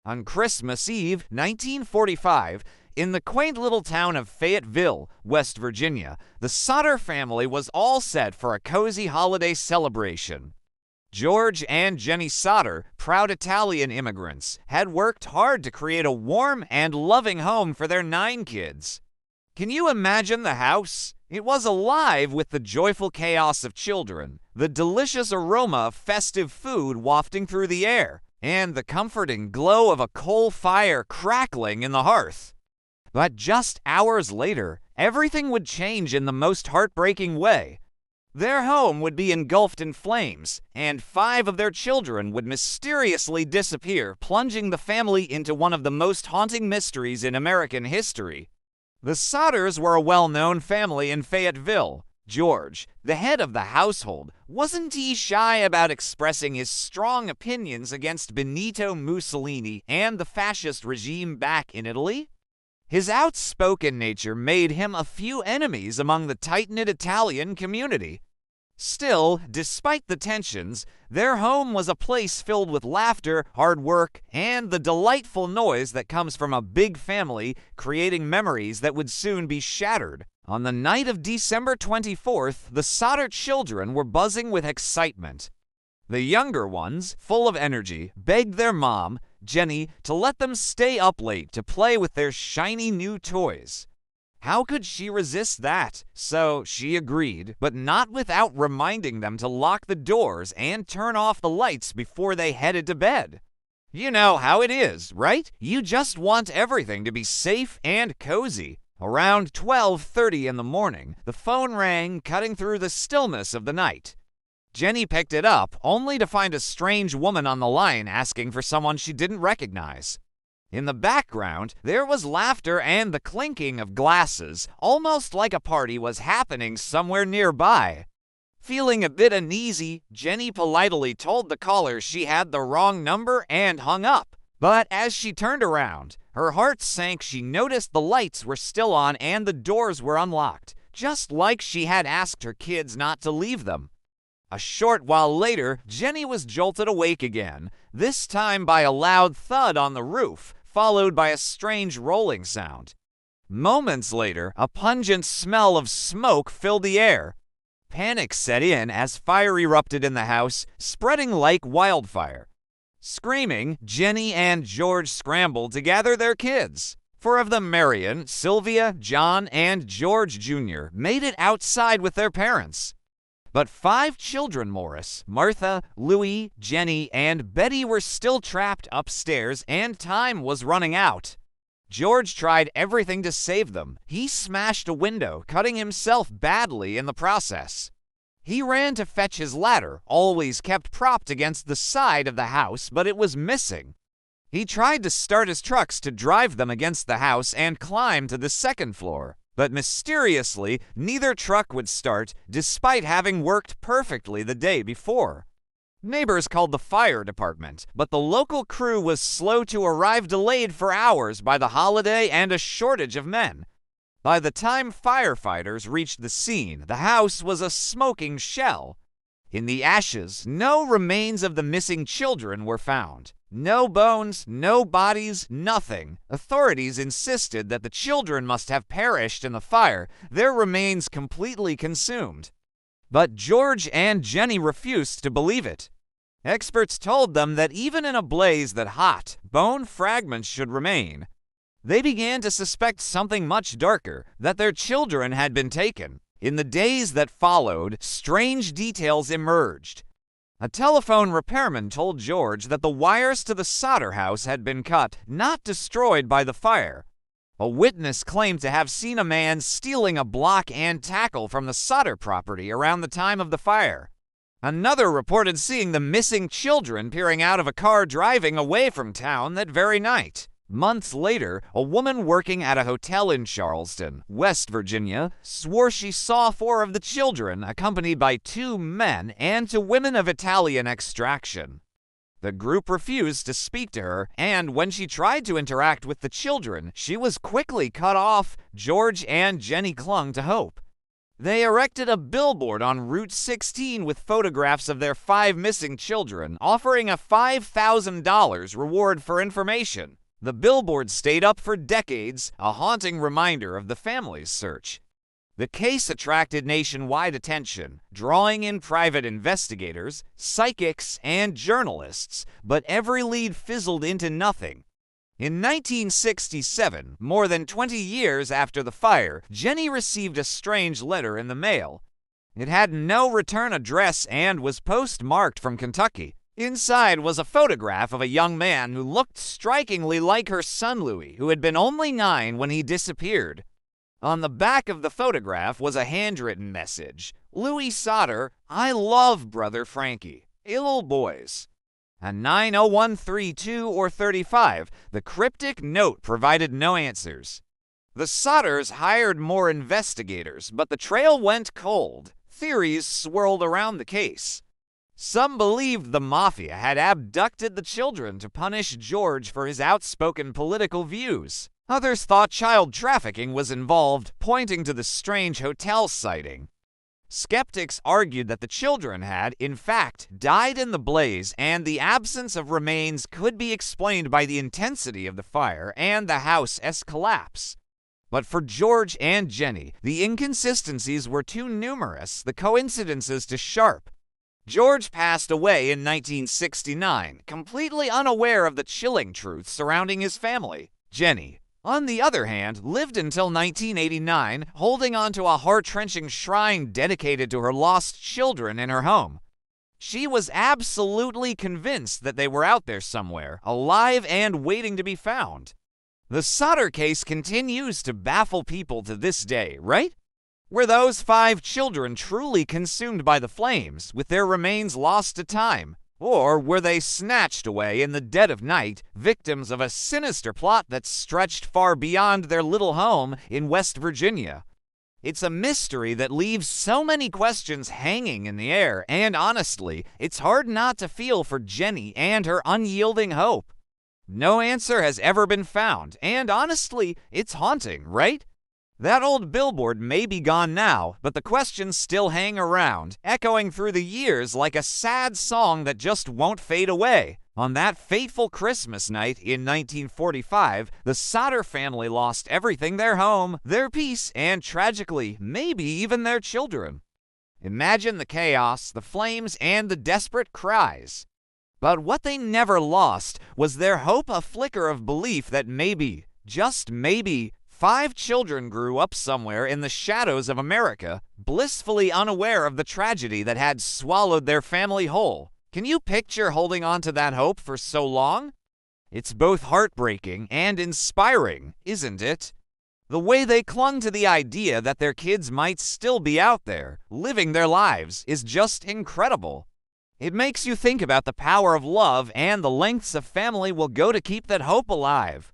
On Christmas Eve, 1945, in the quaint little town of Fayetteville, West Virginia, the Sodder family was all set for a cozy holiday celebration. George and Jenny Sodder, proud Italian immigrants, had worked hard to create a warm and loving home for their 9 kids. Can you imagine the house? It was alive with the joyful chaos of children, the delicious aroma of festive food wafting through the air, and the comforting glow of a coal fire crackling in the hearth. But just hours later, everything would change in the most heartbreaking way. Their home would be engulfed in flames, and 5 of their children would mysteriously disappear, plunging the family into one of the most haunting mysteries in American history. The Sodders were a well-known family in Fayetteville. George, the head of the household, wasn't he shy about expressing his strong opinions against Benito Mussolini and the fascist regime back in Italy? His outspoken nature made him a few enemies among the tight-knit Italian community. Still, despite the tensions, their home was a place filled with laughter, hard work, and the delightful noise that comes from a big family creating memories that would soon be shattered. On the night of December 24th, the Sodder children were buzzing with excitement. The younger ones, full of energy, begged their mom, Jenny, to let them stay up late to play with their shiny new toys. How could she resist that? So she agreed, but not without reminding them to lock the doors and turn off the lights before they headed to bed. You know how it is, right? You just want everything to be safe and cozy. Around 12:30 in the morning, the phone rang, cutting through the stillness of the night. Jenny picked it up, only to find a strange woman on the line asking for someone she didn't recognize. In the background, there was laughter and the clinking of glasses, almost like a party was happening somewhere nearby. Feeling a bit uneasy, Jenny politely told the caller she had the wrong number and hung up. But as she turned around, her heart sank. She noticed the lights were still on and the doors were unlocked, just like she had asked her kids not to leave them. A short while later, Jenny was jolted awake again, this time by a loud thud on the roof, followed by a strange rolling sound. Moments later, a pungent smell of smoke filled the air. Panic set in as fire erupted in the house, spreading like wildfire. Screaming, Jenny and George scrambled to gather their kids. 4 of them, Marion, Sylvia, John, and George Jr., made it outside with their parents. But 5 children, Morris, Martha, Louie, Jenny, and Betty, were still trapped upstairs, and time was running out. George tried everything to save them. He smashed a window, cutting himself badly in the process. He ran to fetch his ladder, always kept propped against the side of the house, but it was missing. He tried to start his trucks to drive them against the house and climb to the 2nd floor. But mysteriously, neither truck would start, despite having worked perfectly the day before. Neighbors called the fire department, but the local crew was slow to arrive, delayed for hours by the holiday and a shortage of men. By the time firefighters reached the scene, the house was a smoking shell. In the ashes, no remains of the missing children were found. No bones, no bodies, nothing. Authorities insisted that the children must have perished in the fire, their remains completely consumed. But George and Jenny refused to believe it. Experts told them that even in a blaze that hot, bone fragments should remain. They began to suspect something much darker, that their children had been taken. In the days that followed, strange details emerged. A telephone repairman told George that the wires to the Sodder house had been cut, not destroyed by the fire. A witness claimed to have seen a man stealing a block and tackle from the Sodder property around the time of the fire. Another reported seeing the missing children peering out of a car driving away from town that very night. Months later, a woman working at a hotel in Charleston, West Virginia, swore she saw 4 of the children accompanied by 2 men and 2 women of Italian extraction. The group refused to speak to her, and when she tried to interact with the children, she was quickly cut off. George and Jenny clung to hope. They erected a billboard on Route 16 with photographs of their 5 missing children, offering a $5,000 reward for information. The billboard stayed up for decades, a haunting reminder of the family's search. The case attracted nationwide attention, drawing in private investigators, psychics, and journalists, but every lead fizzled into nothing. In 1967, more than 20 years after the fire, Jenny received a strange letter in the mail. It had no return address and was postmarked from Kentucky. Inside was a photograph of a young man who looked strikingly like her son Louis, who had been only 9 when he disappeared. On the back of the photograph was a handwritten message. "Louis Sodder, I love brother Frankie. Ill boys." At 9:01:32 or 35, the cryptic note provided no answers. The Sodders hired more investigators, but the trail went cold. Theories swirled around the case. Some believed the mafia had abducted the children to punish George for his outspoken political views. Others thought child trafficking was involved, pointing to the strange hotel sighting. Skeptics argued that the children had, in fact, died in the blaze, and the absence of remains could be explained by the intensity of the fire and the house's collapse. But for George and Jenny, the inconsistencies were too numerous, the coincidences too sharp. George passed away in 1969, completely unaware of the chilling truth surrounding his family. Jenny, on the other hand, lived until 1989, holding on to a heart-wrenching shrine dedicated to her lost children in her home. She was absolutely convinced that they were out there somewhere, alive and waiting to be found. The Sodder case continues to baffle people to this day, right? Were those 5 children truly consumed by the flames, with their remains lost to time? Or were they snatched away in the dead of night, victims of a sinister plot that stretched far beyond their little home in West Virginia? It's a mystery that leaves so many questions hanging in the air, and honestly, it's hard not to feel for Jenny and her unyielding hope. No answer has ever been found, and honestly, it's haunting, right? That old billboard may be gone now, but the questions still hang around, echoing through the years like a sad song that just won't fade away. On that fateful Christmas night in 1945, the Sodder family lost everything: their home, their peace, and tragically, maybe even their children. Imagine the chaos, the flames, and the desperate cries. But what they never lost was their hope, a flicker of belief that maybe, just maybe, 5 children grew up somewhere in the shadows of America, blissfully unaware of the tragedy that had swallowed their family whole. Can you picture holding on to that hope for so long? It's both heartbreaking and inspiring, isn't it? The way they clung to the idea that their kids might still be out there, living their lives, is just incredible. It makes you think about the power of love and the lengths a family will go to keep that hope alive.